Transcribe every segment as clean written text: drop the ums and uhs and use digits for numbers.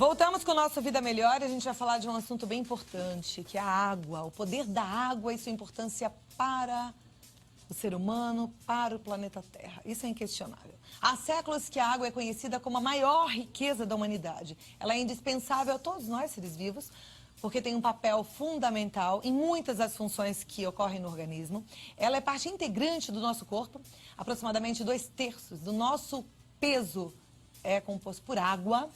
Voltamos com o nosso Vida Melhor e a gente vai falar de um assunto bem importante, que é a água, o poder da água e sua importância para o ser humano, para o planeta Terra. Isso é inquestionável. Há séculos que a água é conhecida como a maior riqueza da humanidade. Ela é indispensável a todos nós, seres vivos, porque tem um papel fundamental em muitas das funções que ocorrem no organismo. Ela é parte integrante do nosso corpo. Aproximadamente 2/3 do nosso peso é composto por água.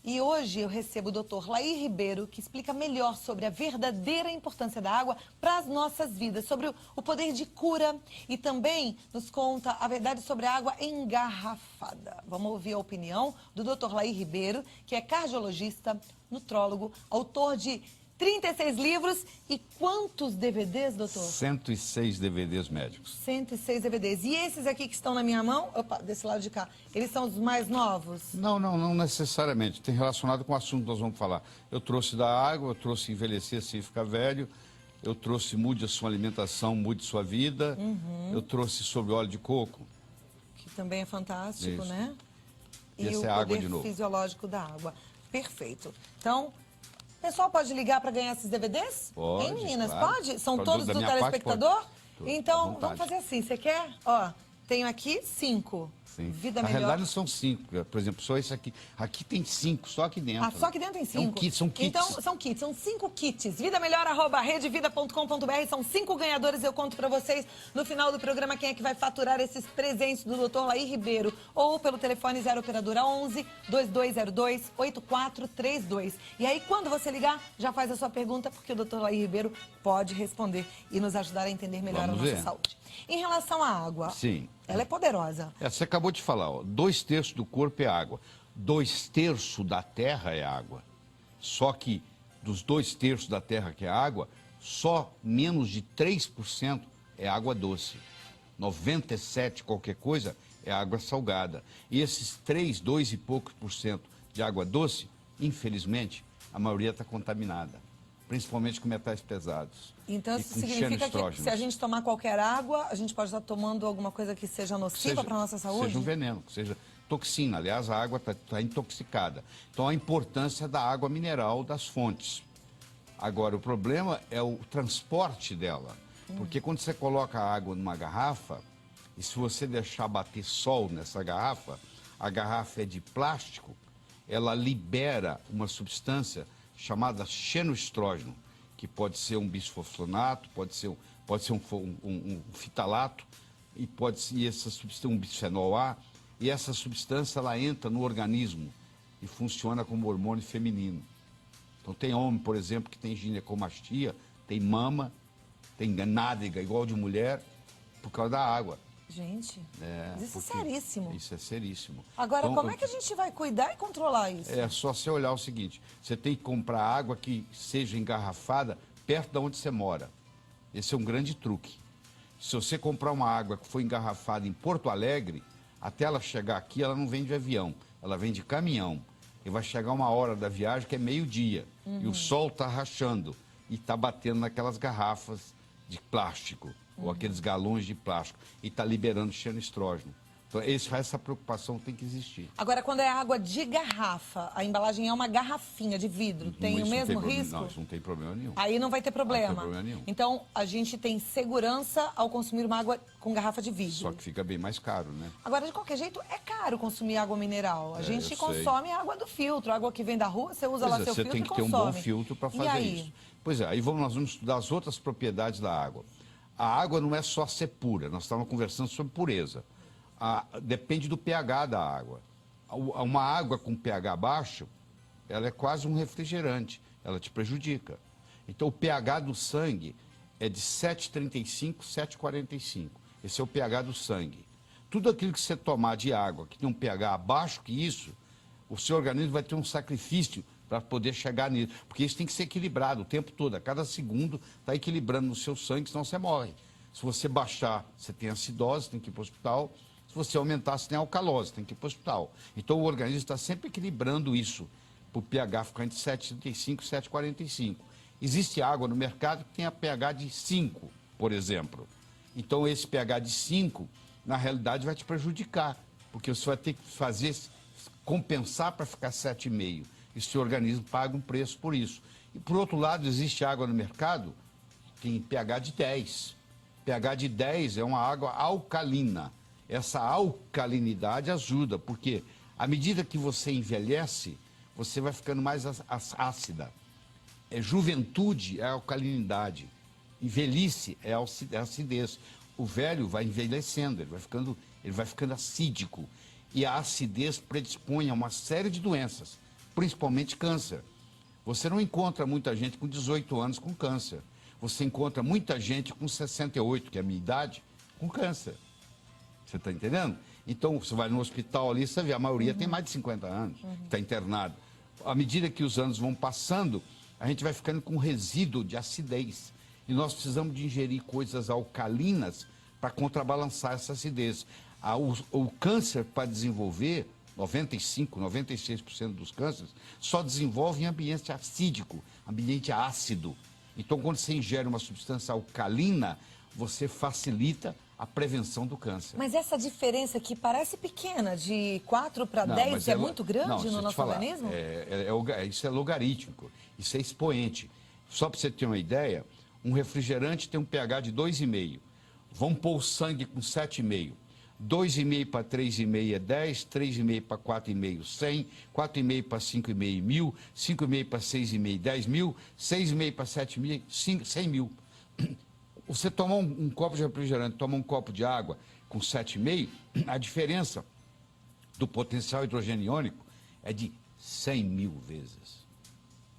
E hoje eu recebo o Dr. Laí Ribeiro, que explica melhor sobre a verdadeira importância da água para as nossas vidas, sobre o poder de cura e também nos conta a verdade sobre a água engarrafada. Vamos ouvir a opinião do Dr. Laí Ribeiro, que é cardiologista, nutrólogo, autor de 36 livros e quantos DVDs, doutor? 106 DVDs médicos. 106 DVDs. E esses aqui que estão na minha mão, opa, desse lado de cá, eles são os mais novos? Não necessariamente. Tem relacionado com o assunto que nós vamos falar. Eu trouxe da água, eu trouxe envelhecer sem ficar velho, eu trouxe mude a sua alimentação, mude sua vida, eu trouxe sobre óleo de coco. Que também é fantástico, Isso. né? E Esse o é a água poder de novo. fisiológico da água. Perfeito. Então, o pessoal pode ligar para ganhar esses DVDs? Pode, Hein, meninas? claro. Pode? São Pra todos da do minha parte, telespectador? pode. Tudo, à Então, vontade. vamos fazer assim. Você quer? Ó, tenho aqui 5. Sim. Vida Na Melhor. realidade não são 5. Por exemplo, só esse aqui. Aqui tem 5, só aqui dentro. Ah, só aqui dentro tem 5? É um kit, são kits. Então, são kits, são 5 kits. vidamelhor@redevida.com.br. São 5 ganhadores. Eu conto pra vocês no final do programa quem é que vai faturar esses presentes do Dr. Laí Ribeiro. Ou pelo telefone 0 operadora 11 2202 8432. E aí, quando você ligar, já faz a sua pergunta, porque o Dr. Laí Ribeiro pode responder e nos ajudar a entender melhor Vamos a nossa ver. saúde. Em relação à água, Sim. ela é poderosa. Você acabou de falar, ó, 2/3 do corpo é água. 2/3 da terra é água. Só que dos 2/3 da terra que é água, só menos de 3% é água doce. 97 qualquer coisa é água salgada. E esses 2 e poucos por cento de água doce, infelizmente, a maioria está contaminada. Principalmente com metais pesados. Então, E isso com significa que xenostrógenos. se a gente tomar qualquer água, a gente pode estar tomando alguma coisa que seja nociva para a nossa saúde? Seja um veneno, que seja toxina. Aliás, a água está intoxicada. Então, a importância da água mineral das fontes. Agora, o problema é o transporte dela. Porque quando você coloca a água numa garrafa, e se você deixar bater sol nessa garrafa, a garrafa é de plástico, ela libera uma substância chamada xenoestrógeno, que pode ser um bisfosfonato, pode ser um fitalato, e pode ser essa substância, um bisfenol A, e essa substância ela entra no organismo e funciona como hormônio feminino. Então tem homem, por exemplo, que tem ginecomastia, tem mama, tem nádega igual de mulher, por causa da água. Gente, mas isso é porque seríssimo. Isso é seríssimo. Agora, Então, como é que a gente vai cuidar e controlar isso? É só você olhar o seguinte, você tem que comprar água que seja engarrafada perto de onde você mora. Esse é um grande truque. Se você comprar uma água que foi engarrafada em Porto Alegre, até ela chegar aqui, ela não vem de avião, ela vem de caminhão. E vai chegar uma hora da viagem que é meio-dia, e o sol está rachando e está batendo naquelas garrafas de plástico, ou aqueles galões de plástico, e está liberando xenoestrógeno. Então, essa preocupação tem que existir. Agora, quando é água de garrafa, a embalagem é uma garrafinha de vidro, tem o mesmo risco? Não, isso não tem problema nenhum. Aí não vai ter problema. Não tem problema nenhum. Então, a gente tem segurança ao consumir uma água com garrafa de vidro. Só que fica bem mais caro, né? Agora, de qualquer jeito, é caro consumir água mineral. A gente eu consome água do filtro, água que vem da rua, você usa Pois lá é, seu você filtro tem e que ter um consome. bom filtro para E fazer aí? isso. Pois é, aí nós vamos estudar as outras propriedades da água. A água não é só ser pura, nós estávamos conversando sobre pureza. Depende do pH da água. Uma água com pH baixo, ela é quase um refrigerante, ela te prejudica. Então o pH do sangue é de 7,35, 7,45. Esse é o pH do sangue. Tudo aquilo que você tomar de água que tem um pH abaixo que isso, o seu organismo vai ter um sacrifício para poder chegar nisso. Porque isso tem que ser equilibrado o tempo todo. A cada segundo está equilibrando no seu sangue, senão você morre. Se você baixar, você tem acidose, tem que ir para o hospital. Se você aumentar, você tem alcalose, tem que ir para o hospital. Então o organismo está sempre equilibrando isso, para o pH ficar entre 7,35 e 7,45. Existe água no mercado que tem a pH de 5, por exemplo. Então esse pH de 5, na realidade, vai te prejudicar, porque você vai ter que compensar para ficar 7,5. e seu organismo paga um preço por isso. E, por outro lado, existe água no mercado que tem pH de 10. pH de 10 é uma água alcalina. Essa alcalinidade ajuda, porque à medida que você envelhece, você vai ficando mais ácida. Juventude é alcalinidade. E velhice é acidez. O velho vai envelhecendo, ele vai ficando acídico. E a acidez predispõe a uma série de doenças, principalmente câncer. Você não encontra muita gente com 18 anos com câncer. Você encontra muita gente com 68, que é a minha idade, com câncer. Você está entendendo? Então, você vai no hospital ali, você vê, a maioria tem mais de 50 anos, está internado. À medida que os anos vão passando, a gente vai ficando com resíduo de acidez. E nós precisamos de ingerir coisas alcalinas para contrabalançar essa acidez. O câncer, para desenvolver, 95%, 96% dos cânceres, só desenvolve em ambiente acídico, ambiente ácido. Então, quando você ingere uma substância alcalina, você facilita a prevenção do câncer. Mas essa diferença que parece pequena, de 4 para 10, é muito grande no nosso organismo? Isso é logarítmico, isso é expoente. Só para você ter uma ideia, um refrigerante tem um pH de 2,5. Vamos pôr o sangue com 7,5. 2,5 para 3,5 é 10, 3,5 para 4,5, 100, 4,5 para 5,5, 1.000, 5,5 para 6,5, 10.000, 6,5 para 7,5, 100 mil. Você tomar um copo de refrigerante, tomar um copo de água com 7,5, a diferença do potencial hidrogênio iônico é de 100 mil vezes.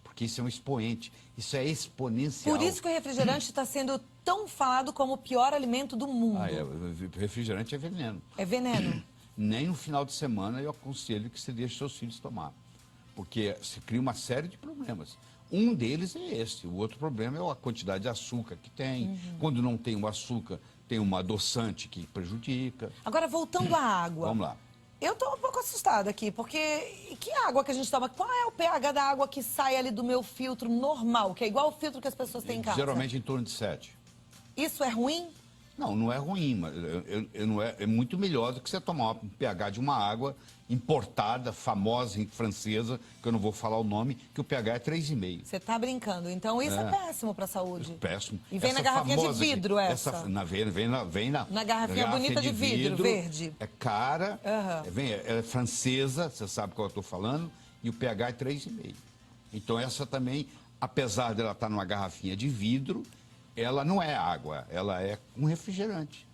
Porque isso é um expoente, isso é exponencial. Por isso que o refrigerante está sendo tão falado como o pior alimento do mundo. Refrigerante é veneno. É veneno. Nem no final de semana eu aconselho que você deixe seus filhos tomar. Porque se cria uma série de problemas. Um deles é esse. O outro problema é a quantidade de açúcar que tem. Quando não tem o açúcar, tem um adoçante que prejudica. Agora, voltando à água. Vamos lá. Eu estou um pouco assustada aqui, porque que água que a gente toma? Qual é o pH da água que sai ali do meu filtro normal, que é igual o filtro que as pessoas têm em casa? Geralmente em torno de 7. Isso é ruim? Não, não é ruim, mas é muito melhor do que você tomar um pH de uma água importada, famosa, francesa, que eu não vou falar o nome, que o pH é 3,5. Você está brincando. Então isso é péssimo para a saúde. Péssimo. E vem na garrafinha de vidro essa. Vem na garrafinha bonita de vidro, verde. É cara, é francesa, você sabe qual eu estou falando, e o pH é 3,5. Então essa também, apesar dela estar numa garrafinha de vidro, ela não é água, ela é um refrigerante.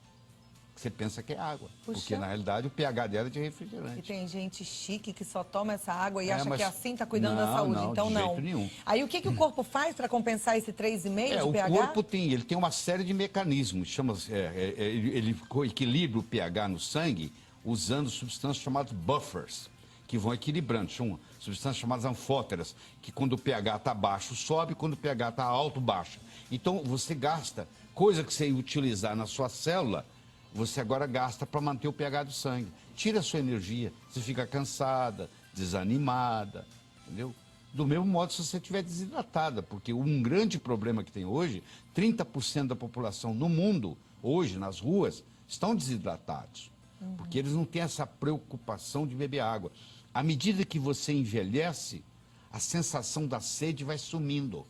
Você pensa que é água, porque na realidade o pH dela é de refrigerante. E tem gente chique que só toma essa água e acha que assim está cuidando da não, saúde, não, então de não. Jeito nenhum. Aí o que o corpo faz para compensar esse 3,5 de pH? O corpo tem uma série de mecanismos, ele equilibra o pH no sangue usando substâncias chamadas buffers, que vão equilibrando. São substâncias chamadas anfóteras, que quando o pH está baixo sobe, quando o pH está alto baixa. Então você gasta, coisa que você ia utilizar na sua célula, você agora gasta para manter o pH do sangue. Tira a sua energia, você fica cansada, desanimada, entendeu? Do mesmo modo se você estiver desidratada, porque um grande problema que tem hoje, 30% da população no mundo, hoje, nas ruas, estão desidratados. Porque eles não têm essa preocupação de beber água. À medida que você envelhece, a sensação da sede vai sumindo.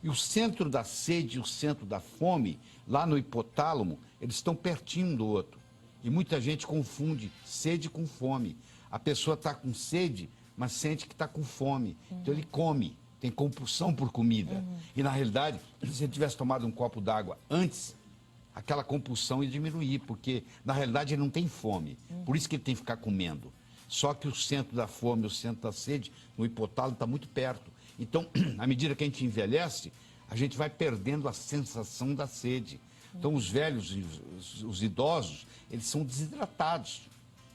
E o centro da sede e o centro da fome, lá no hipotálamo, eles estão pertinho um do outro. E muita gente confunde sede com fome. A pessoa está com sede, mas sente que está com fome. Então ele come, tem compulsão por comida. E na realidade, se ele tivesse tomado um copo d'água antes, aquela compulsão ia diminuir, porque na realidade ele não tem fome. Por isso que ele tem que ficar comendo. Só que o centro da fome, o centro da sede, no hipotálamo está muito perto. Então, à medida que a gente envelhece, a gente vai perdendo a sensação da sede. Então, os velhos, os idosos, eles são desidratados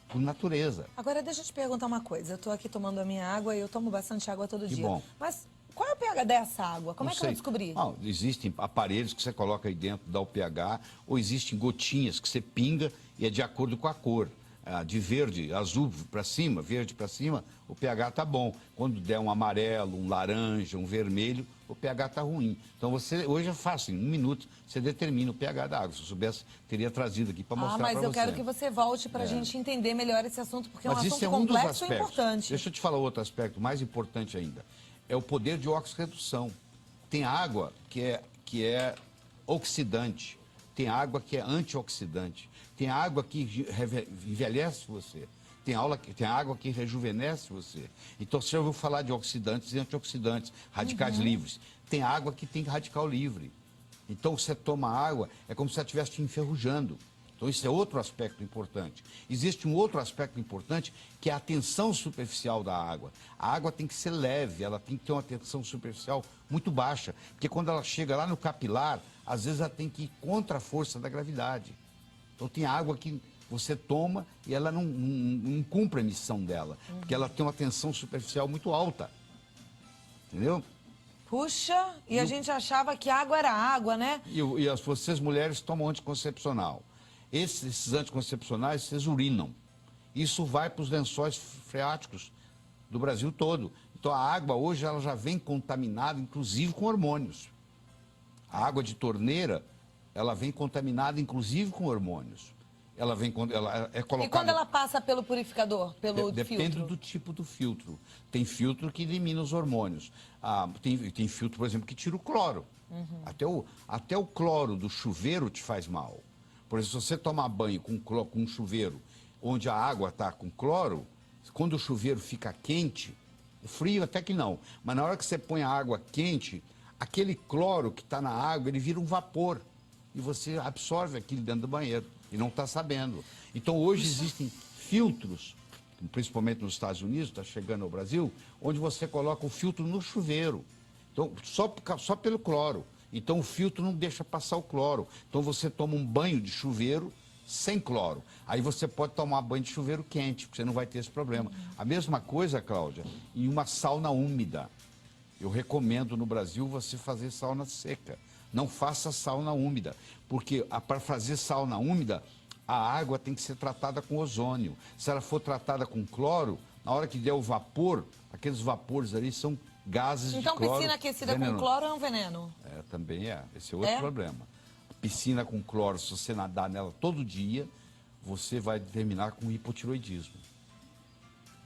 por natureza. Agora, deixa eu te perguntar uma coisa. Eu estou aqui tomando a minha água e eu tomo bastante água todo dia. Bom. Mas qual é o pH dessa água? Como é que eu vou descobrir? Existem aparelhos que você coloca aí dentro, dá o pH, ou existem gotinhas que você pinga e é de acordo com a cor. De verde, azul para cima, verde para cima, o pH está bom. Quando der um amarelo, um laranja, um vermelho, o o pH está ruim. Então, hoje é fácil, em 1 minuto, você determina o pH da água. Se eu soubesse, teria trazido aqui para mostrar para você. Mas eu quero que você volte para a gente entender melhor esse assunto, porque é um assunto um dos complexo e aspectos. importante. Deixa eu te falar outro aspecto mais importante ainda. É o poder de oxirredução. Tem água que é oxidante, tem água que é antioxidante, tem água que envelhece você, tem água que rejuvenesce você. Então, você já ouviu falar de oxidantes e antioxidantes, radicais livres. Tem água que tem radical livre. Então, você toma água, é como se você estivesse te enferrujando. Então, isso é outro aspecto importante. Existe um outro aspecto importante, que é a tensão superficial da água. A água tem que ser leve, ela tem que ter uma tensão superficial muito baixa, porque quando ela chega lá no capilar, às vezes ela tem que ir contra a força da gravidade. Então, tem água que você toma e ela não cumpre a missão dela, porque ela tem uma tensão superficial muito alta. Entendeu? Puxa, e a gente achava que água era água, né? E vocês mulheres tomam anticoncepcional. Esses anticoncepcionais, vocês urinam. Isso vai para os lençóis freáticos do Brasil todo. Então, a água hoje ela já vem contaminada, inclusive com hormônios. A água de torneira, ela vem contaminada, inclusive com hormônios. Ela é colocada... E quando ela passa pelo purificador, pelo Depende filtro? do tipo do filtro. Tem filtro que elimina os hormônios. Tem filtro, por exemplo, que tira o cloro. Até o cloro do chuveiro te faz mal. Por exemplo, se você tomar banho com um chuveiro onde a água está com cloro, quando o chuveiro fica quente, frio até que não, mas na hora que você põe a água quente, aquele cloro que está na água, ele vira um vapor. E você absorve aquilo dentro do banheiro e não está sabendo. Então, hoje existem filtros, principalmente nos Estados Unidos, está chegando ao Brasil, onde você coloca o filtro no chuveiro. Então, só pelo cloro. Então, o filtro não deixa passar o cloro. Então, você toma um banho de chuveiro sem cloro. Aí você pode tomar banho de chuveiro quente, porque você não vai ter esse problema. A mesma coisa, Cláudia, em uma sauna úmida. Eu recomendo no Brasil você fazer sauna seca. Não faça sauna úmida, porque para fazer sauna úmida, a água tem que ser tratada com ozônio. Se ela for tratada com cloro, na hora que der o vapor, aqueles vapores ali são gases de cloro. Então, piscina aquecida com cloro é um veneno? Também é. Esse é outro problema. A piscina com cloro, se você nadar nela todo dia, você vai terminar com hipotiroidismo.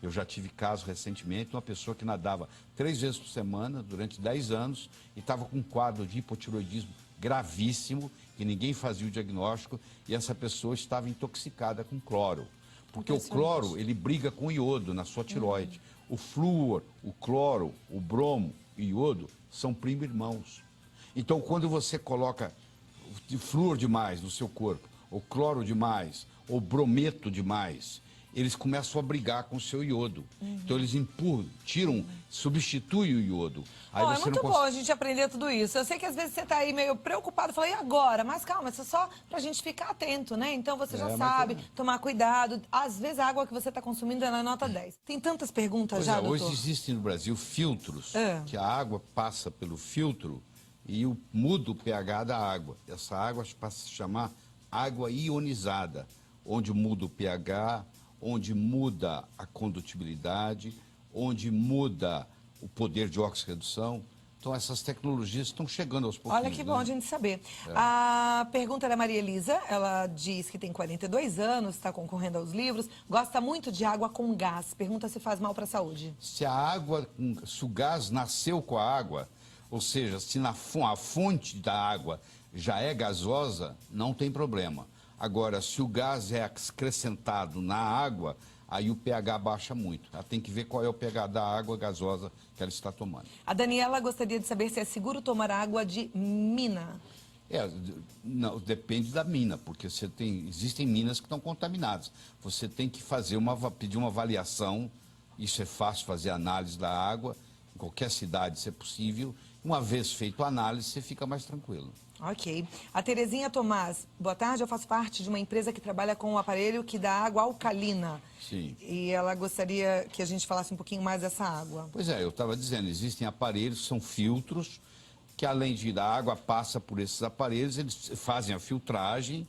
Eu já tive caso recentemente de uma pessoa que nadava 3 vezes por semana durante 10 anos e estava com um quadro de hipotiroidismo gravíssimo, que ninguém fazia o diagnóstico, e essa pessoa estava intoxicada com cloro. Porque o cloro, ele briga com o iodo na sua tireoide. O flúor, o cloro, o bromo e o iodo são primo-irmãos. Então, quando você coloca flúor demais no seu corpo, ou cloro demais, ou brometo demais, eles começam a brigar com o seu iodo. Então, eles empurram, tiram, substituem o iodo. Aí É muito bom a gente aprender tudo isso. Eu sei que às vezes você está aí meio preocupado, fala, e agora? Mas calma, isso é só para a gente ficar atento, né? Então você já sabe, tomar cuidado. Às vezes a água que você está consumindo é na nota 10. Tem tantas perguntas já, doutor? Hoje existem no Brasil filtros, que a água passa pelo filtro e muda o pH da água. Essa água passa a se chamar água ionizada, onde muda o pH, onde muda a condutibilidade, onde muda o poder de oxirredução. Então, essas tecnologias estão chegando aos pouquinhos. Olha que bom a gente saber. A pergunta é da Maria Elisa. Ela diz que tem 42 anos, está concorrendo aos livros, gosta muito de água com gás. Pergunta se faz mal para a saúde. Se o gás nasceu com a água, ou seja, se a fonte da água já é gasosa, não tem problema. Agora, se o gás é acrescentado na água, aí o pH baixa muito. Ela tem que ver qual é o pH da água gasosa que ela está tomando. A Daniela gostaria de saber se é seguro tomar água de mina. Não, depende da mina, porque existem minas que estão contaminadas. Você tem que pedir uma avaliação, isso é fácil fazer análise da água, em qualquer cidade, se é possível. Uma vez feito a análise, você fica mais tranquilo. Ok. A Terezinha Tomás, boa tarde, eu faço parte de uma empresa que trabalha com um aparelho que dá água alcalina. Sim. E ela gostaria que a gente falasse um pouquinho mais dessa água. Pois é, eu estava dizendo, existem aparelhos, são filtros, que além de a água passa por esses aparelhos, eles fazem a filtragem,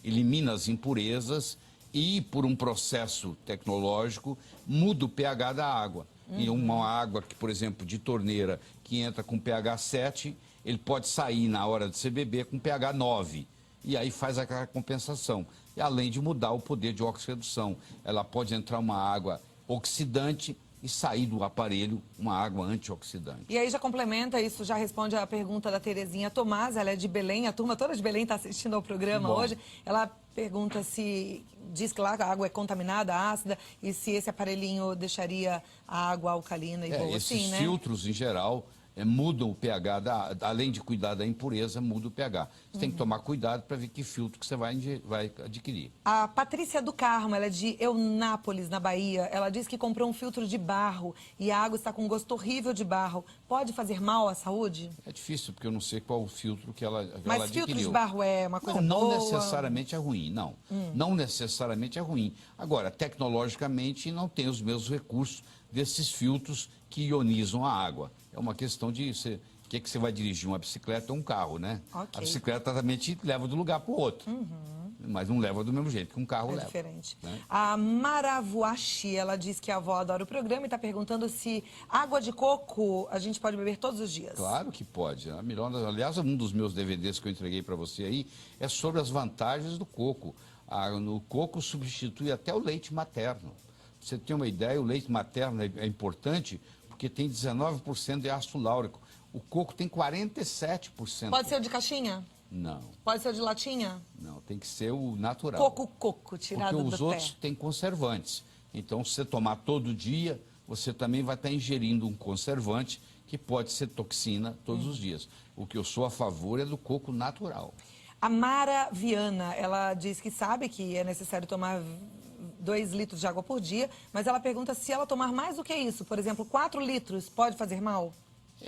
eliminam as impurezas e, por um processo tecnológico, muda o pH da água. E uma água que, por exemplo, de torneira, que entra com pH 7, ele pode sair na hora de você beber com pH 9. E aí faz aquela compensação. E além de mudar o poder de oxirredução, ela pode entrar uma água oxidante e sair do aparelho uma água antioxidante. E aí já complementa, isso já responde a pergunta da Terezinha Tomás, ela é de Belém, a turma toda de Belém está assistindo ao programa hoje. Ela pergunta se, diz que lá a água é contaminada, ácida, e se esse aparelhinho deixaria a água alcalina e boa assim, né? Esses filtros, em geral, mudam o pH, além de cuidar da impureza, muda o pH. Você tem que tomar cuidado para ver que filtro que você vai adquirir. A Patrícia do Carmo, ela é de Eunápolis, na Bahia. Ela diz que comprou um filtro de barro e a água está com um gosto horrível de barro. Pode fazer mal à saúde? É difícil, porque eu não sei qual o filtro que ela adquiriu. Mas filtro de barro é uma coisa não boa? Não necessariamente é ruim, não. Não necessariamente é ruim. Agora, tecnologicamente, não tem os mesmos recursos desses filtros que ionizam a água. É uma questão de o que você vai dirigir, uma bicicleta ou um carro, né? Okay. A bicicleta também te leva de um lugar para o outro. Mas não leva do mesmo jeito que um carro leva. É diferente. Né? A Maravuachi, ela diz que a avó adora o programa e está perguntando se água de coco a gente pode beber todos os dias. Claro que pode. Aliás, um dos meus DVDs que eu entreguei para você aí é sobre as vantagens do coco. O coco substitui até o leite materno. Pra você ter uma ideia, o leite materno é importante porque tem 19% de ácido láurico. O coco tem 47%. Pode ser o de caixinha? Não. Pode ser o de latinha? Não, tem que ser o natural. Coco, tirado do pé. Porque os outros têm conservantes. Então, se você tomar todo dia, você também vai estar ingerindo um conservante que pode ser toxina todos os dias. O que eu sou a favor é do coco natural. A Mara Viana, ela diz que sabe que é necessário tomar 2 litros de água por dia, mas ela pergunta se ela tomar mais do que isso, por exemplo, 4 litros, pode fazer mal?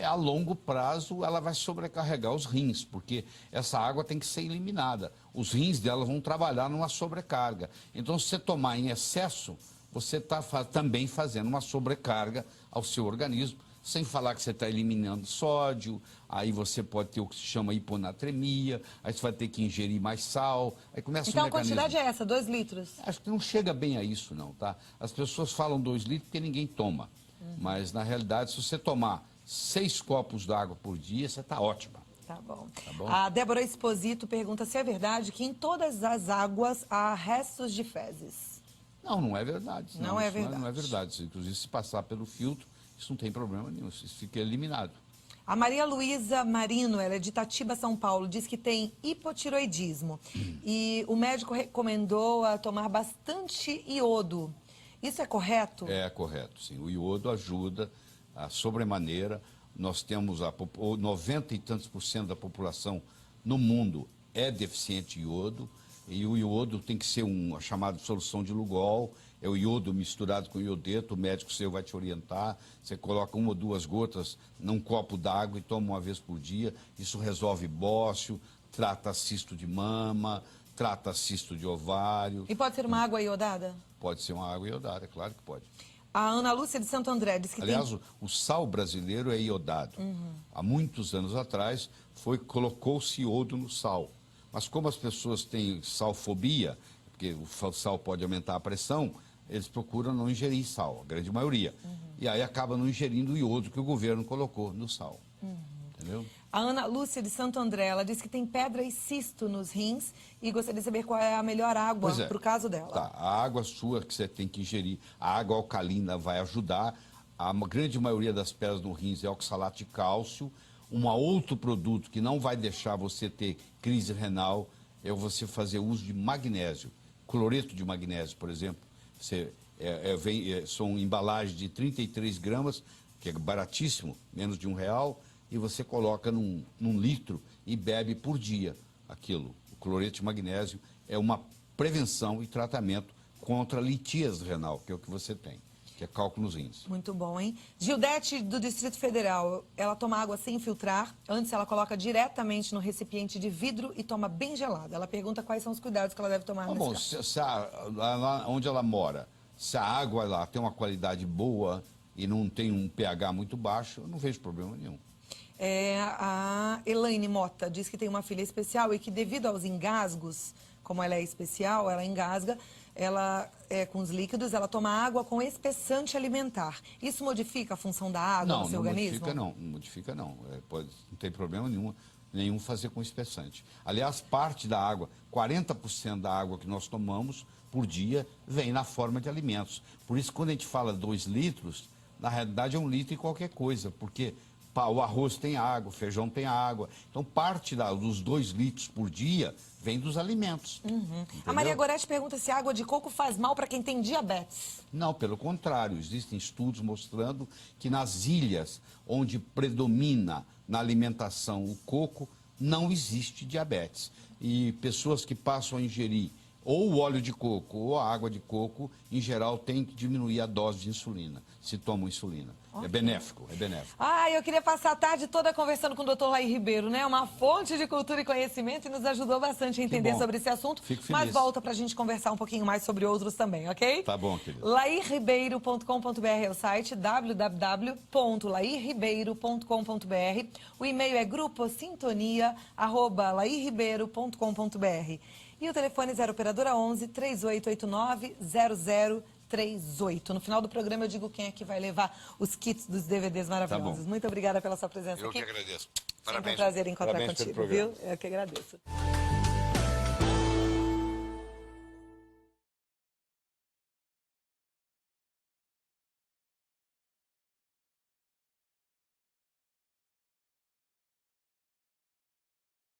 A longo prazo, ela vai sobrecarregar os rins, porque essa água tem que ser eliminada. Os rins dela vão trabalhar numa sobrecarga. Então, se você tomar em excesso, você está também fazendo uma sobrecarga ao seu organismo, sem falar que você está eliminando sódio, aí você pode ter o que se chama hiponatremia, aí você vai ter que ingerir mais sal, aí começa então um a quantidade é essa, 2 litros? Acho que não chega bem a isso, não, tá? As pessoas falam 2 litros porque ninguém toma. Mas, na realidade, se você tomar 6 copos d'água por dia, você está ótima. Tá bom. Tá bom. A Débora Esposito pergunta se é verdade que em todas as águas há restos de fezes. Não, não é verdade. Não é verdade. Não é verdade. Inclusive, se passar pelo filtro, isso não tem problema nenhum, isso fica eliminado. A Maria Luísa Marino, ela é de Itatiba, São Paulo, diz que tem hipotiroidismo. E o médico recomendou a tomar bastante iodo. Isso é correto? É correto, sim. O iodo ajuda a sobremaneira. Nós temos 90 e tantos % da população no mundo é deficiente de iodo. E o iodo tem que ser uma chamada solução de Lugol. É o iodo misturado com iodeto, o médico seu vai te orientar. Você coloca 1 ou 2 gotas num copo d'água e toma uma vez por dia. Isso resolve bócio, trata cisto de mama, trata cisto de ovário. E pode ser uma água iodada? Pode ser uma água iodada, claro que pode. A Ana Lúcia de Santo André diz que Aliás, o sal brasileiro é iodado. Há muitos anos atrás, colocou-se iodo no sal. Mas como as pessoas têm salfobia, porque o sal pode aumentar a pressão, eles procuram não ingerir sal, a grande maioria. E aí acaba não ingerindo o iodo que o governo colocou no sal. Entendeu? A Ana Lúcia de Santo André, ela diz que tem pedra e cisto nos rins e gostaria de saber qual é a melhor água para o caso dela. Tá, a água sua que você tem que ingerir, a água alcalina vai ajudar. A grande maioria das pedras no rins é oxalato de cálcio. Um outro produto que não vai deixar você ter crise renal é você fazer uso de magnésio. Cloreto de magnésio, por exemplo. São embalagens de 33 gramas, que é baratíssimo, menos de R$1, e você coloca num litro e bebe por dia aquilo. O cloreto de magnésio é uma prevenção e tratamento contra a litíase renal, que é o que você tem, que é cálculo nos rins. Muito bom, hein? Gildete, do Distrito Federal, ela toma água sem filtrar. Antes ela coloca diretamente no recipiente de vidro e toma bem gelada. Ela pergunta quais são os cuidados que ela deve tomar nesse caso. Lá onde ela mora, se a água lá tem uma qualidade boa e não tem um pH muito baixo, eu não vejo problema nenhum. A Elaine Mota diz que tem uma filha especial e que, devido aos engasgos como ela é especial, ela engasga, ela com os líquidos, ela toma água com espessante alimentar. Isso modifica a função da água no seu organismo? Não modifica não. Não tem problema nenhum fazer com espessante. Aliás, parte da água, 40% da água que nós tomamos por dia vem na forma de alimentos. Por isso, quando a gente fala 2 litros, na realidade é 1 litro e qualquer coisa, porque o arroz tem água, o feijão tem água. Então, parte dos 2 litros por dia vem dos alimentos. A Maria Gorete pergunta se a água de coco faz mal para quem tem diabetes. Não, pelo contrário. Existem estudos mostrando que nas ilhas onde predomina na alimentação o coco, não existe diabetes. E pessoas que passam a ingerir ou o óleo de coco ou a água de coco, em geral, tem que diminuir a dose de insulina, se tomam insulina. Okay. É benéfico. Eu queria passar a tarde toda conversando com o Dr. Laí Ribeiro, né? Uma fonte de cultura e conhecimento e nos ajudou bastante a entender sobre esse assunto. Fico feliz. Mas volta pra gente conversar um pouquinho mais sobre outros também, ok? Tá bom, querido. lairribeiro.com.br é o site, www.lairribeiro.com.br. O e-mail é gruposintonia@lairribeiro.com.br. E o telefone é 0 operadora 11 3889 0038. No final do programa eu digo quem é que vai levar os kits dos DVDs maravilhosos. Muito obrigada pela sua presença aqui. Eu que agradeço. Sempre um prazer encontrar contigo, viu? Eu que agradeço.